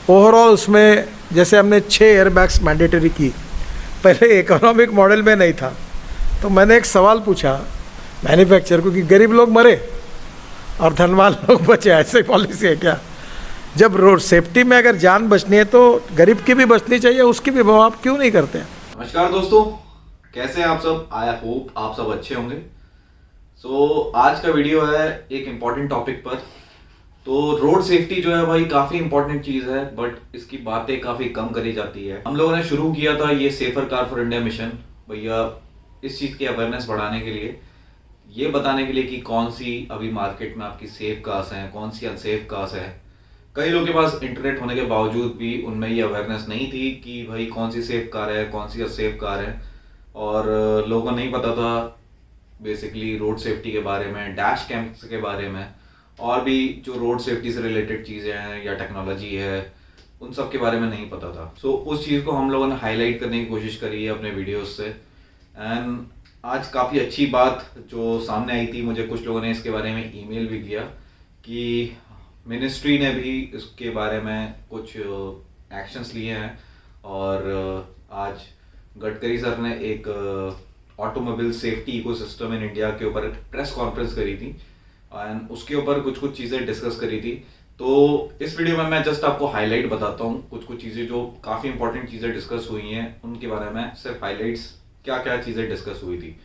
Overall उसमें जैसे हमने 6 एयरबैग्स मैंडेटरी की, पहले इकोनॉमिक मॉडल में नहीं था। तो मैंने एक सवाल पूछा मैन्युफैक्चरर को कि गरीब लोग मरे और धनवान लोग बचे, ऐसे पॉलिसी है क्या? जब रोड सेफ्टी में अगर जान बचनी है तो गरीब की भी बचनी चाहिए, उसकी भी आप क्यों नहीं करते हैं? नमस्कार दोस्तों, कैसे हैं आप सब? आई होप आप सब अच्छे होंगे। आज का वीडियो है एक इम्पॉर्टेंट टॉपिक पर। तो रोड सेफ्टी जो है भाई काफ़ी इंपॉर्टेंट चीज़ है, बट इसकी बातें काफ़ी कम करी जाती है। हम लोगों ने शुरू किया था ये safer car for India mission, भैया इस चीज़ की अवेयरनेस बढ़ाने के लिए, ये बताने के लिए कि कौन सी अभी मार्केट में आपकी सेफ कार्स हैं, कौन सी अनसेफ कार्स है। कई लोगों के पास इंटरनेट होने के बावजूद भी उनमें ये अवेयरनेस नहीं थी कि भाई कौन सी सेफ कार है, कौन सी अनसेफ कार है। और लोगों को नहीं पता था बेसिकली रोड सेफ्टी के बारे में, डैश कैम्स के बारे में, और भी जो रोड सेफ्टी से रिलेटेड चीज़ें हैं या टेक्नोलॉजी है, उन सब के बारे में नहीं पता था। उस चीज़ को हम लोगों ने हाईलाइट करने की कोशिश करी है अपने वीडियोस से। एंड आज काफ़ी अच्छी बात जो सामने आई थी, मुझे कुछ लोगों ने इसके बारे में ईमेल भी किया कि मिनिस्ट्री ने भी इसके बारे में कुछ एक्शंस लिए हैं। और आज गडकरी सर ने एक automobile safety ecosystem in India के ऊपर प्रेस कॉन्फ्रेंस करी थी एंड उसके ऊपर कुछ चीज़ें डिस्कस करी थी। तो इस वीडियो में मैं जस्ट आपको हाईलाइट बताता हूँ, कुछ चीज़ें जो काफ़ी इंपॉर्टेंट चीज़ें डिस्कस हुई हैं उनके बारे में, सिर्फ हाईलाइट्स क्या क्या चीज़ें डिस्कस हुई थी।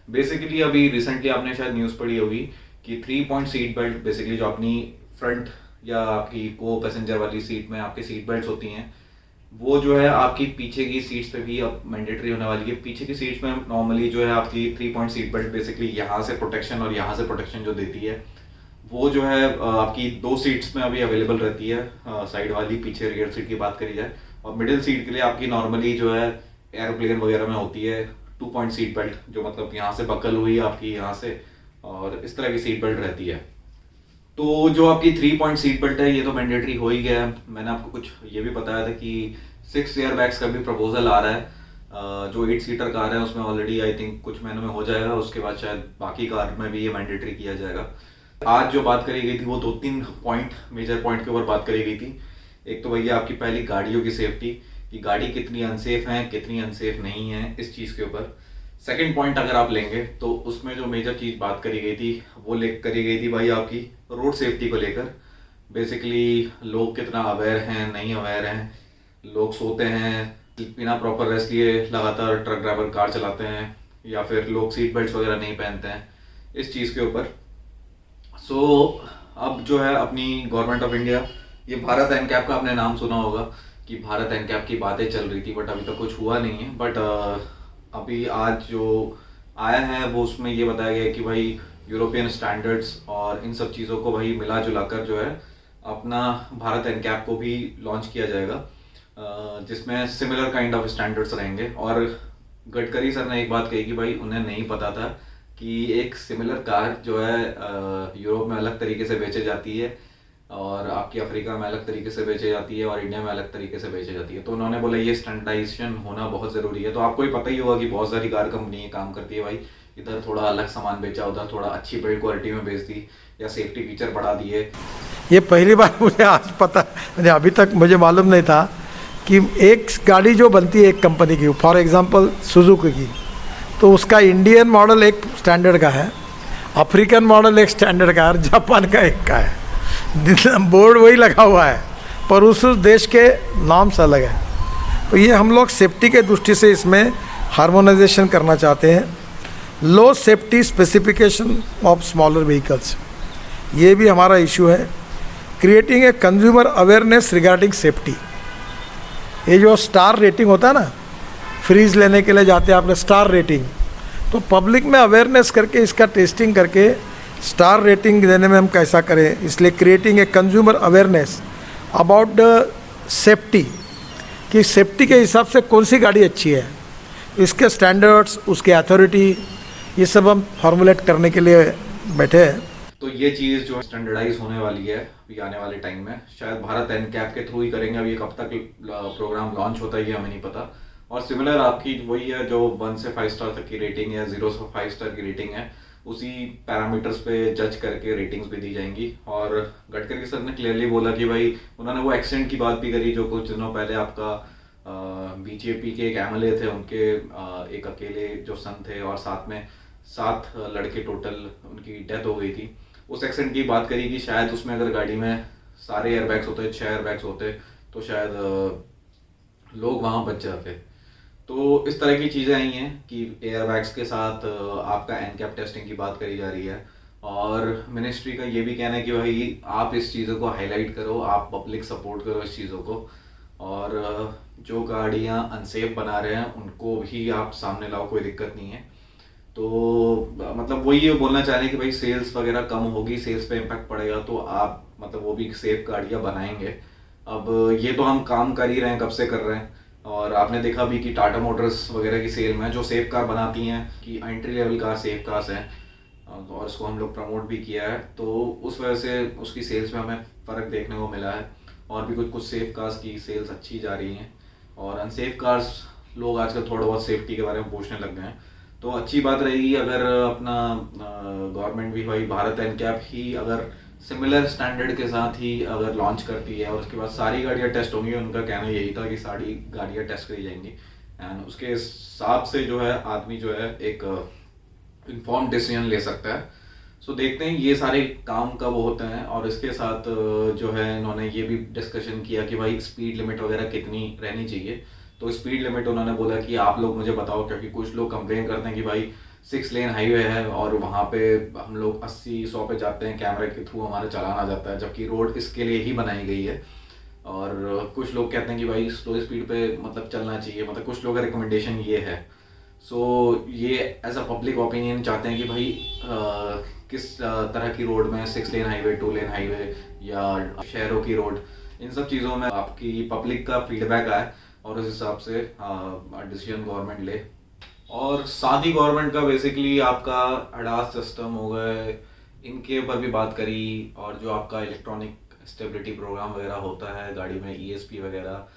बेसिकली अभी रिसेंटली आपने शायद न्यूज़ पढ़ी होगी कि 3 पॉइंट सीट बेल्ट, बेसिकली जो अपनी फ्रंट या आपकी को पैसेंजर वाली सीट में आपकी सीट बेल्ट होती हैं, वो जो है आपकी पीछे की सीट्स पे भी अब मैंडेटरी होने वाली है। पीछे की सीट्स में नॉर्मली जो है आपकी 3 पॉइंट सीट बेल्ट बेसिकली यहाँ से प्रोटेक्शन और यहाँ से प्रोटेक्शन जो देती है, वो जो है आपकी 2 सीट्स में अभी अवेलेबल रहती है, साइड वाली, पीछे रियर सीट की बात करी जाए। और मिडिल सीट के लिए आपकी नॉर्मली जो है एयरप्लेन वगैरह में होती है 2 पॉइंट सीट बेल्ट, जो मतलब यहाँ से बकल हुई आपकी यहाँ से, और इस तरह की सीट बेल्ट रहती है। तो जो आपकी 3 पॉइंट सीट बेल्ट है, ये तो मैंडेटरी हो ही गया है। मैंने आपको कुछ ये भी बताया था कि 6 एयर बैग्स का भी प्रपोजल आ रहा है। जो 8 सीटर कार है उसमें ऑलरेडी आई थिंक कुछ महीनों में हो जाएगा, उसके बाद शायद बाकी कार में भी ये मैंडेटरी किया जाएगा। आज जो बात करी गई थी वो 2-3 पॉइंट, मेजर पॉइंट के ऊपर बात करी गई थी। एक तो भैया आपकी पहली गाड़ियों की सेफ्टी, कि गाड़ी कितनी अनसेफ है, कितनी अनसेफ नहीं है, इस चीज़ के ऊपर। सेकंड पॉइंट अगर आप लेंगे तो उसमें जो मेजर चीज़ बात करी गई थी वो करी गई थी भाई आपकी रोड सेफ्टी को लेकर। बेसिकली लोग कितना अवेयर हैं, नहीं अवेयर हैं, लोग सोते हैं बिना प्रॉपर रेस्ट लिए, लगातार ट्रक ड्राइवर कार चलाते हैं, या फिर लोग सीट बेल्ट वगैरह नहीं पहनते हैं, इस चीज़ के ऊपर। अब जो है अपनी गवर्नमेंट ऑफ इंडिया, ये भारत एनकैप का आपने नाम सुना होगा कि भारत एनकैप की बातें चल रही थी, बट अभी तक कुछ हुआ नहीं है। बट अभी आज जो आया है वो उसमें ये बताया गया कि भाई यूरोपियन स्टैंडर्ड्स और इन सब चीज़ों को भाई मिला जुला कर जो है अपना भारत एनकैप को भी लॉन्च किया जाएगा, जिसमें सिमिलर काइंड ऑफ स्टैंडर्ड्स रहेंगे। और गडकरी सर ने एक बात कही कि भाई उन्हें नहीं पता था कि एक सिमिलर कार जो है यूरोप में अलग तरीके से बेचे जाती है, और आपकी अफ्रीका में अलग तरीके से बेचे जाती है, और इंडिया में अलग तरीके से बेचे जाती है। तो उन्होंने बोला ये स्टैंडर्डाइजेशन होना बहुत ज़रूरी है। तो आपको ही पता ही होगा कि बहुत सारी कार कंपनी काम करती है भाई, इधर थोड़ा अलग सामान बेचा, उधर थोड़ा अच्छी बिल्ड क्वालिटी में बेच दी, या सेफ्टी फीचर बढ़ा दिए। ये पहली बार मुझे आज पता, अभी तक मुझे मालूम नहीं था कि एक गाड़ी जो बनती है एक कंपनी की, फॉर एग्जांपल सुजुकी की, तो उसका इंडियन मॉडल एक स्टैंडर्ड का है, अफ्रीकन मॉडल एक स्टैंडर्ड का है, जापान का एक का है, बोर्ड वही लगा हुआ है पर उस देश के नाम्स अलग है। तो ये हम लोग सेफ्टी के दृष्टि से इसमें हार्मोनाइजेशन करना चाहते हैं। Low safety specification of smaller vehicles, ये भी हमारा इशू है। Creating a consumer awareness regarding safety, ये जो स्टार रेटिंग होता है ना, फ्रीज लेने के लिए जाते हैं आपने स्टार रेटिंग, तो पब्लिक में अवेयरनेस करके इसका टेस्टिंग करके स्टार रेटिंग देने में हम कैसा करें, इसलिए creating a consumer awareness about the safety, कि सेफ्टी के हिसाब से कौन सी गाड़ी अच्छी है, इसके स्टैंडर्ड्स, उसके अथॉरिटी, ये सब हम फॉर्मुलेट करने के लिए बैठे हैं। तो ये चीज़ जो स्टैंडर्डाइज होने वाली है अभी आने वाले टाइम में, शायद भारत एनकैप के थ्रू ही करेंगे। अभी कब तक प्रोग्राम लॉन्च होता है ये हमें नहीं पता। और सिमिलर आपकी वही है जो 1 से 5 स्टार तक की रेटिंग है, 0 से 5 स्टार की रेटिंग है, उसी पैरामीटर्स पे जज करके रेटिंग्स भी दी जाएंगी। और गडकरी सर ने क्लियरली बोला कि भाई उन्होंने वो एक्सीडेंट की बात भी करी जो कुछ दिनों पहले आपका बीजेपी के एक एमएलए थे, उनके एक अकेले जो सन थे और साथ में 7 लड़के टोटल उनकी डेथ हो गई थी। उस एक्सीडेंट की बात करी कि शायद उसमें अगर गाड़ी में सारे एयरबैग्स होते, 6 एयरबैग्स होते, तो शायद लोग वहाँ बच जाते। तो इस तरह की चीज़ें आई हैं कि एयरबैग्स के साथ आपका एनकैप टेस्टिंग की बात करी जा रही है। और मिनिस्ट्री का ये भी कहना है कि भाई आप इस चीज़ों को हाईलाइट करो, आप पब्लिक सपोर्ट करो इस चीज़ों को, और जो गाड़ियाँ अनसेफ बना रहे हैं उनको भी आप सामने लाओ, कोई दिक्कत नहीं है। तो मतलब वही ये बोलना चाह रहे हैं कि भाई सेल्स वगैरह कम होगी, सेल्स पे इम्पैक्ट पड़ेगा, तो आप मतलब वो भी सेफ गाड़ियाँ बनाएंगे। अब ये तो हम काम कर ही रहे हैं, कब से कर रहे हैं। और आपने देखा भी कि टाटा मोटर्स वगैरह की सेल में जो सेफ कार बनाती हैं कि entry level car safe cars हैं, और उसको हम लोग प्रमोट भी किया है, तो उस वजह से उसकी सेल्स में हमें फ़र्क देखने को मिला है। और भी कुछ कुछ सेफ कार्स की सेल्स अच्छी जा रही हैं, और अनसेफ कार्स लोग आजकल थोड़ा बहुत सेफ्टी के बारे में पूछने लग गए हैं। तो अच्छी बात रहेगी अगर अपना गवर्नमेंट भी भाई भारत एनकैप ही अगर सिमिलर स्टैंडर्ड के साथ ही अगर लॉन्च करती है, और उसके बाद सारी गाड़ियाँ टेस्ट होंगी। उनका कहना यही था कि सारी गाड़ियाँ टेस्ट करी जाएंगी, एंड उसके हिसाब से जो है आदमी जो है एक इन्फॉर्म डिसीजन ले सकता है। सो देखते हैं ये सारे काम कब होते हैं। और इसके साथ जो है इन्होंने ये भी डिस्कशन किया कि भाई स्पीड लिमिट वगैरह कितनी रहनी चाहिए। तो स्पीड लिमिट उन्होंने बोला कि आप लोग मुझे बताओ, क्योंकि कुछ लोग कंप्लेन करते हैं कि भाई 6 लेन हाईवे है और वहाँ पे हम लोग 80-100 पे जाते हैं, कैमरे के थ्रू हमारा चालान आ जाता है, जबकि रोड इसके लिए ही बनाई गई है। और कुछ लोग कहते हैं कि भाई स्लो स्पीड पे मतलब चलना चाहिए, मतलब कुछ लोगों का रिकमेंडेशन ये है। सो ये एज अ पब्लिक ओपिनियन चाहते हैं कि भाई किस तरह की रोड में 6 लेन हाईवे, 2 लेन हाईवे या शहरों की रोड, इन सब चीज़ों में आपकी पब्लिक का फीडबैक आए और उस हिसाब से डिसीजन गवर्नमेंट ले। और साथ ही गवर्नमेंट का बेसिकली आपका अडास सिस्टम हो गए, इनके ऊपर भी बात करी। और जो आपका इलेक्ट्रॉनिक स्टेबिलिटी प्रोग्राम वगैरह होता है गाड़ी में, ESP वगैरह,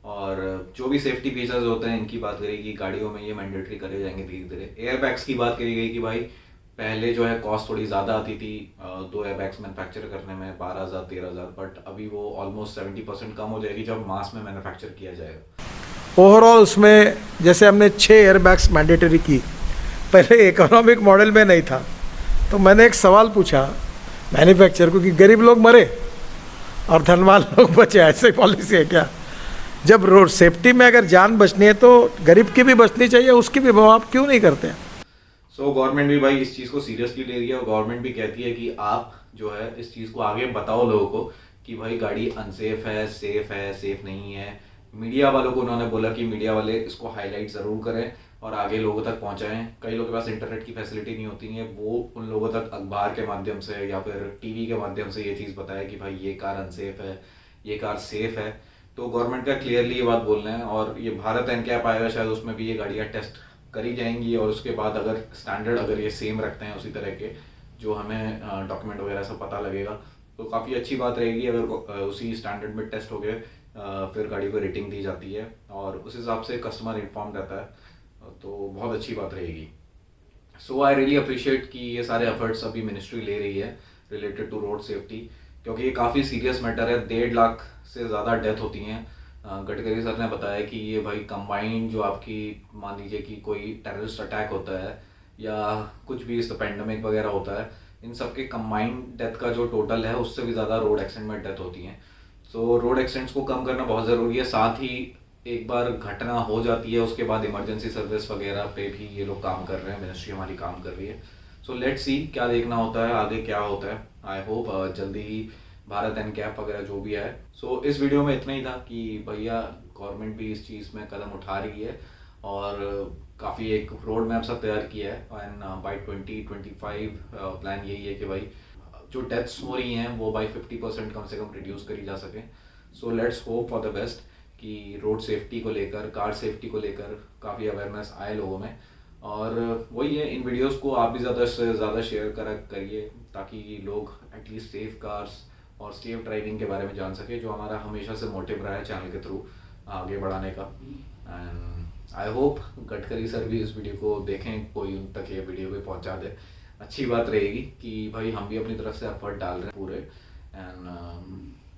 और जो भी सेफ्टी फीचर्स होते हैं इनकी बात करी कि गाड़ियों में ये मैंडेटरी करे जाएंगे धीरे धीरे। एयरबैग्स की बात करी गई कि भाई पहले जो है कॉस्ट थोड़ी ज़्यादा आती थी 2 एयरबैग्स मैन्युफैक्चर करने में, 12,000 13,000, बट अभी वो ऑलमोस्ट 70% कम हो जाएगी जब मास में मैन्युफैक्चर किया जाएगा। ओवरऑल उसमें जैसे हमने 6 एयरबैग्स मैंडेटरी की, पहले इकोनॉमिक मॉडल में नहीं था। तो मैंने एक सवाल पूछा मैन्युफैक्चर को कि गरीब लोग मरे और धनवान लोग बचे, ऐसे पॉलिसी है क्या? जब रोड सेफ्टी में अगर जान बचनी है तो गरीब की भी बचनी चाहिए, उसकी भी आप क्यों नहीं करते हैं? सो गवर्नमेंट भी भाई इस चीज़ को सीरियसली ले रही है, और गवर्नमेंट भी कहती है कि आप जो है इस चीज़ को आगे बताओ लोगों को कि भाई गाड़ी अनसेफ है, सेफ नहीं है। मीडिया वालों को उन्होंने बोला कि मीडिया वाले इसको हाईलाइट ज़रूर करें और आगे लोगों तक पहुंचाएं। कई लोगों के पास इंटरनेट की फैसिलिटी नहीं होती है, वो उन लोगों तक अखबार के माध्यम से या फिर टीवी के माध्यम से ये चीज़ बताए कि भाई ये कार अनसेफ है, ये कार सेफ है। तो गवर्नमेंट का क्लियरली ये बात बोलना है। और ये भारत एनकैप आएगा शायद, उसमें भी ये गाड़ियाँ टेस्ट करी जाएंगी, और उसके बाद अगर स्टैंडर्ड अगर ये सेम रखते हैं उसी तरह के जो हमें डॉक्यूमेंट वगैरह सब पता लगेगा, तो काफ़ी अच्छी बात रहेगी। अगर उसी स्टैंडर्ड में टेस्ट हो गए फिर गाड़ी को रेटिंग दी जाती है और उस हिसाब से कस्टमर इन्फॉर्म रहता है, तो बहुत अच्छी बात रहेगी। सो आई रियली अप्रिशिएट कि ये सारे एफर्ट्स अभी मिनिस्ट्री ले रही है रिलेटेड टू रोड सेफ्टी, क्योंकि ये काफ़ी सीरियस मैटर है। 1.5 लाख से ज़्यादा डेथ होती हैं। गडकरी सर ने बताया कि ये भाई कंबाइंड जो आपकी मान लीजिए कि कोई टेररिस्ट अटैक होता है या कुछ भी इस पेंडेमिक वगैरह होता है, इन सब के कंबाइंड डेथ का जो टोटल है उससे भी ज़्यादा रोड एक्सीडेंट में डेथ होती हैं। सो रोड एक्सीडेंट्स को कम करना बहुत ज़रूरी है। साथ ही एक बार घटना हो जाती है उसके बाद इमरजेंसी सर्विस वगैरह पे भी ये लोग काम कर रहे हैं, मिनिस्ट्री हमारी काम कर रही है। सो लेट्स सी क्या देखना होता है आगे, क्या होता है। आई होप जल्दी ही भारत एनकैप वगैरह जो भी है। सो इस वीडियो में इतना ही था कि भैया गवर्नमेंट भी इस चीज़ में कदम उठा रही है और काफ़ी एक रोड मैप सा तैयार किया है। एंड बाई 2025 प्लान यही है कि भाई जो डेथ्स हो रही हैं वो बाई 50% कम से कम रिड्यूस करी जा सके। So let's hope for the best कि रोड सेफ्टी को लेकर, कार सेफ्टी को लेकर काफ़ी अवेयरनेस आए लोगों में। और वही है, इन वीडियोस को आप भी ज़्यादा से ज़्यादा शेयर करिए ताकि लोग एटलीस्ट सेफ कार्स और सेफ ड्राइविंग के बारे में जान सके, जो हमारा हमेशा से मोटिव रहा है चैनल के थ्रू आगे बढ़ाने का। And I hope Gadkari sir भी इस वीडियो को देखें, कोई उन तक ये वीडियो भी पहुंचा दे। अच्छी बात रहेगी कि भाई हम भी अपनी तरफ से एफर्ट डाल रहे हैं पूरे। एंड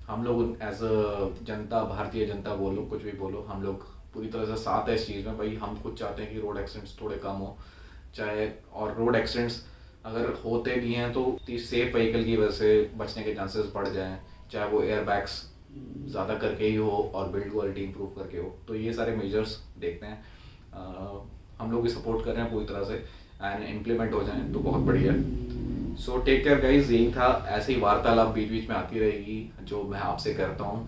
हम लोग एज अ जनता, भारतीय जनता बोलो, कुछ भी बोलो, हम लोग पूरी तरह से साथ है इस चीज़ में। भाई हम खुद चाहते हैं कि रोड एक्सीडेंट्स थोड़े कम हो, चाहे, और रोड एक्सीडेंट्स अगर होते भी हैं तो सेफ व्हीकल की वजह से बचने के चांसेस बढ़ जाएं, चाहे वो एयर बैग्स ज़्यादा करके ही हो और बिल्ड क्वालिटी इंप्रूव करके हो। तो ये सारे मेजर्स देखते हैं, हम लोग भी सपोर्ट कर रहे हैं पूरी तरह से, एंड इम्प्लीमेंट हो जाएं तो बहुत बढ़िया। सो टेक केयर गाइज, यही था। ऐसे ही वार्तालाप बीच बीच में आती रहेगी जो मैं आपसे करता हूँ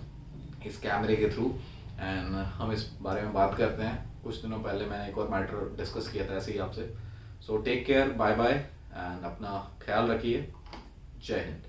इस कैमरे के थ्रू, एंड हम इस बारे में बात करते हैं। कुछ दिनों पहले मैंने एक और मैटर डिस्कस किया था ऐसे ही आपसे। So take care, bye bye, and अपना ख्याल रखिए। जय हिंद।